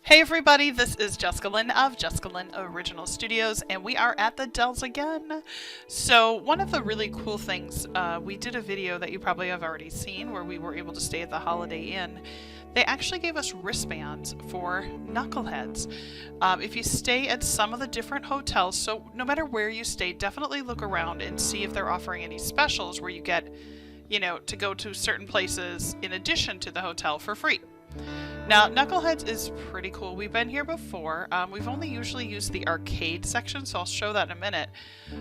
Hey everybody, this is Jessica Lynn of Jessica Lynn Original Studios, and we are at the Dells again. So one of the really cool things, we did a video that you probably have already seen where we were able to stay at the Holiday Inn. They actually gave us wristbands for Knuckleheads. If you stay at some of the different hotels, so no matter where you stay, definitely look around and see if they're offering any specials where you get, to go to certain places in addition to the hotel for free. Now, Knuckleheads is pretty cool. We've been here before. We've only usually used the arcade section, so I'll show that in a minute.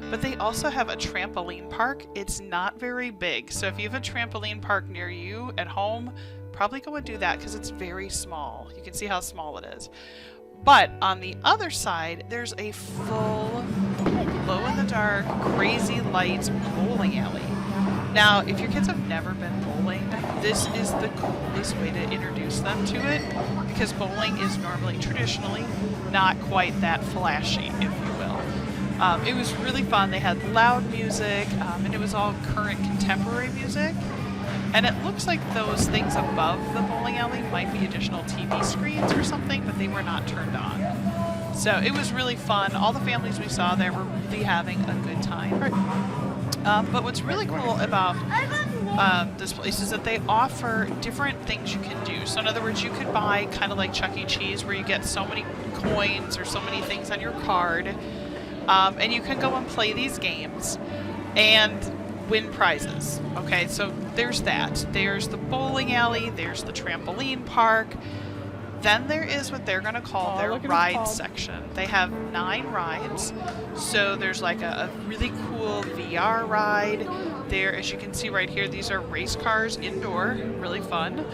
But they also have a trampoline park. It's not very big, so if you have a trampoline park near you at home, probably go and do that because it's very small. You can see how small it is. But on the other side, there's a full, glow-in-the-dark, crazy lights bowling alley. Now, if your kids have never been bowling, this is the coolest way to introduce them to it, because bowling is normally, traditionally, not quite that flashy, if you will. It was really fun. They had loud music, and it was all current contemporary music. And it looks like those things above the bowling alley might be additional TV screens or something, but they were not turned on. So it was really fun. All the families we saw there were really having a good time. But what's really cool about this place is that they offer different things you can do. So in other words, you could buy kind of like Chuck E. Cheese where you get so many coins or so many things on your card. And you can go and play these games and win prizes. Okay, so there's that. There's the bowling alley, there's the trampoline park. Then there is what they're going to call their ride section. They have 9 rides. So there's like a really cool VR ride. There, as you can see right here, these are race cars indoor, really fun.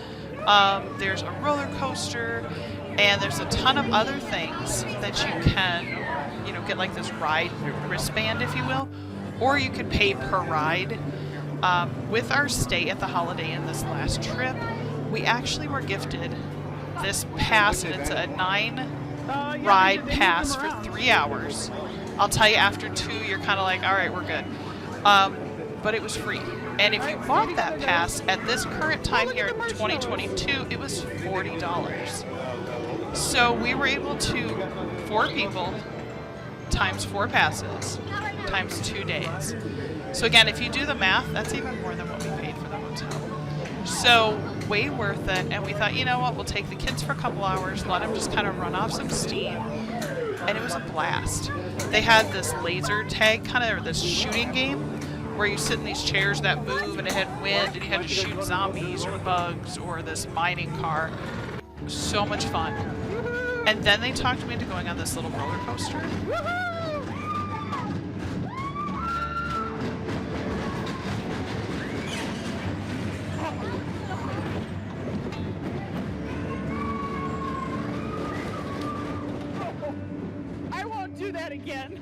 There's a roller coaster, and there's a ton of other things that you can, get like this ride wristband, if you will, or you could pay per ride. With our stay at the Holiday Inn this last trip, we actually were gifted this pass, and it's a 9 ride pass for 3 hours. I'll tell you, after 2 you're kind of like, all right, we're good. But it was free, and if you bought that pass at this current time here in 2022, it was $40. So we were able to, 4 people times 4 passes times 2 days. So again, if you do the math, that's even more than what we paid for the hotel. So way worth it, and we thought, you know what, we'll take the kids for a couple hours, let them just kind of run off some steam, and it was a blast. They had this laser tag or this shooting game where you sit in these chairs that move and it had wind and you had to shoot zombies or bugs or this mining car. So much fun. And then they talked me into going on this little roller coaster. Do that again.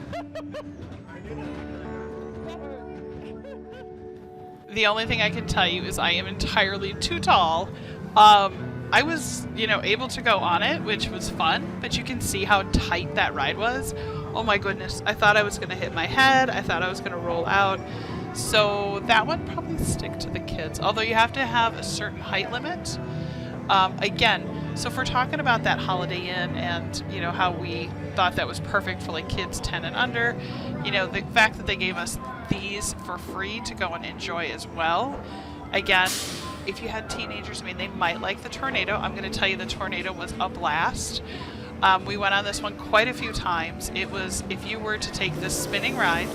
The only thing I can tell you is I am entirely too tall. I was, able to go on it, which was fun, but you can see how tight that ride was. Oh my goodness. I thought I was going to hit my head. I thought I was going to roll out. So that one probably stick to the kids, although you have to have a certain height limit. Again, so if we're talking about that Holiday Inn and, how we thought that was perfect for like kids 10 and under, the fact that they gave us these for free to go and enjoy as well. Again, if you had teenagers, they might like the Tornado. I'm going to tell you the Tornado was a blast. We went on this one quite a few times. It was, if you were to take this spinning ride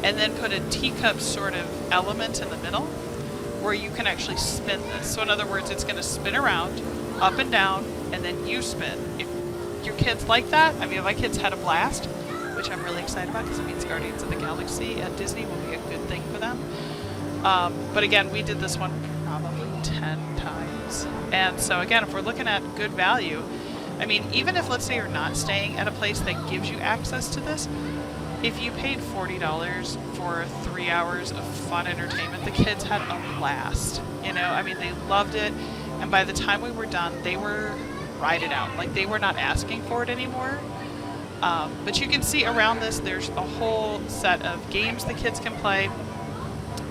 and then put a teacup sort of element in the middle where you can actually spin this. So in other words, it's going to spin around, up and down, and then you spin. If your kids like that, my kids had a blast, which I'm really excited about because it means Guardians of the Galaxy at Disney will be a good thing for them. But again, we did this one probably 10 times. And so again, if we're looking at good value, even if, let's say, you're not staying at a place that gives you access to this, if you paid $40 for 3 hours of fun entertainment, the kids had a blast. They loved it. And by the time we were done, they were ride out. Like, they were not asking for it anymore. But you can see around this, there's a whole set of games the kids can play.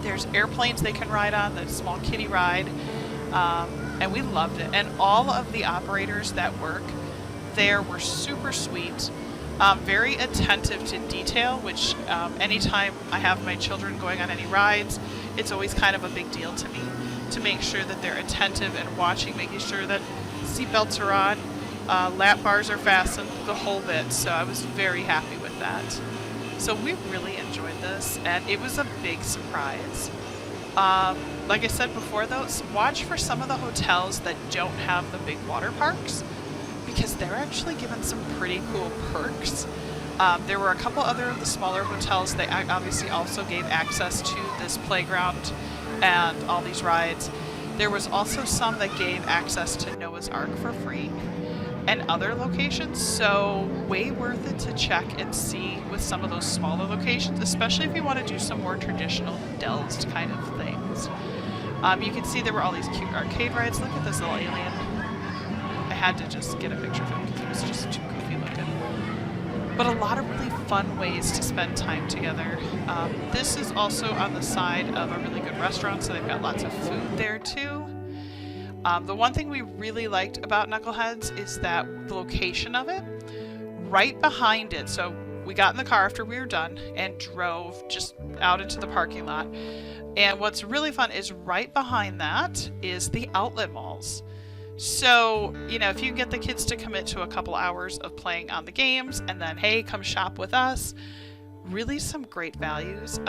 There's airplanes they can ride on, the small kiddie ride. And we loved it. And all of the operators that work there were super sweet, very attentive to detail, which anytime I have my children going on any rides, it's always kind of a big deal to me to make sure that they're attentive and watching, making sure that seatbelts are on, lap bars are fastened, the whole bit. So I was very happy with that. So we really enjoyed this, and it was a big surprise. Like I said before though, watch for some of the hotels that don't have the big water parks, because they're actually given some pretty cool perks. There were a couple other of the smaller hotels that obviously also gave access to this playground and all these rides. There was also some that gave access to Noah's Ark for free and other locations, so way worth it to check and see with some of those smaller locations, especially if you want to do some more traditional Dells kind of things. You can see there were all these cute arcade rides. Look at this little alien. I had to just get a picture of him because he was just too goofy looking. But a lot of really fun ways to spend time together. This is also on the side of a really good restaurant, so they've got lots of food there too. The one thing we really liked about Knuckleheads is that the location of it, right behind it. So we got in the car after we were done and drove just out into the parking lot. And what's really fun is right behind that is the outlet malls. So, you know, if you get the kids to commit to a couple hours of playing on the games and then, hey, come shop with us, really some great values.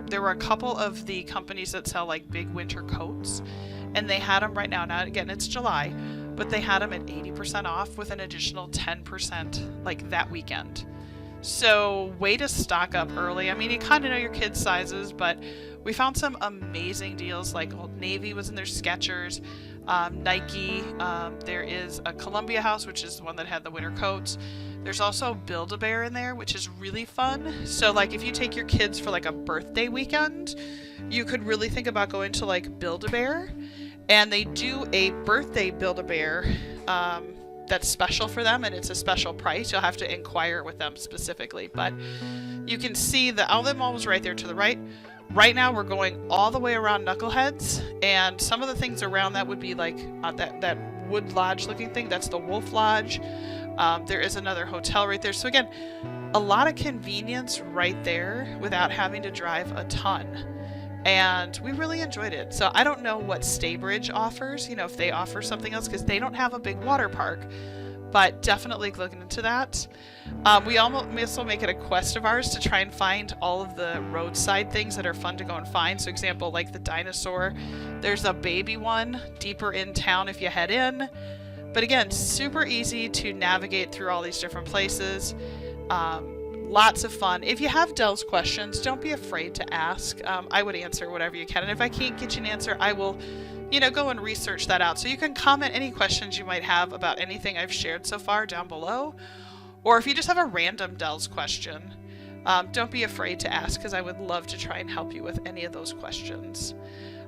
There were a couple of the companies that sell like big winter coats, and they had them right now. Now, again, it's July, but they had them at 80% off with an additional 10% like that weekend. So way to stock up early. I mean, you kind of know your kids' sizes, but we found some amazing deals. Like Old Navy was in their Skechers, Nike. There is a Columbia House, which is the one that had the winter coats. There's also Build-A-Bear in there, which is really fun. So like if you take your kids for like a birthday weekend, you could really think about going to like Build-A-Bear. And they do a birthday Build-A-Bear that's special for them, and it's a special price. You'll have to inquire with them specifically. But you can see the outlet mall was right there to the right. Right now we're going all the way around Knuckleheads, and some of the things around that would be like that wood lodge looking thing. That's the Wolf Lodge. There is another hotel right there. So again, a lot of convenience right there without having to drive a ton. And we really enjoyed it. So I don't know what Staybridge offers, you know, if they offer something else, because they don't have a big water park, but definitely looking into that. We also make it a quest of ours to try and find all of the roadside things that are fun to go and find. So example, like the dinosaur, there's a baby one deeper in town if you head in. But again, super easy to navigate through all these different places. Lots of fun. If you have Dells questions, don't be afraid to ask. I would answer whatever you can. And if I can't get you an answer, I will, you know, go and research that out. So you can comment any questions you might have about anything I've shared so far down below. Or if you just have a random Dells question, don't be afraid to ask, because I would love to try and help you with any of those questions.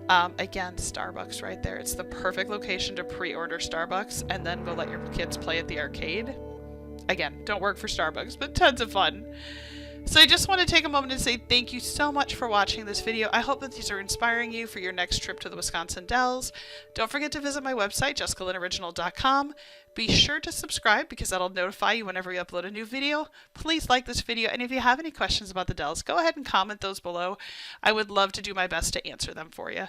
Again, Starbucks right there. It's the perfect location to pre-order Starbucks and then go let your kids play at the arcade. Again, don't work for Starbucks, but tons of fun. So I just want to take a moment and say thank you so much for watching this video. I hope that these are inspiring you for your next trip to the Wisconsin Dells. Don't forget to visit my website, jessicalynoriginal.com. Be sure to subscribe, because that'll notify you whenever we upload a new video. Please like this video, and if you have any questions about the Dells, go ahead and comment those below. I would love to do my best to answer them for you.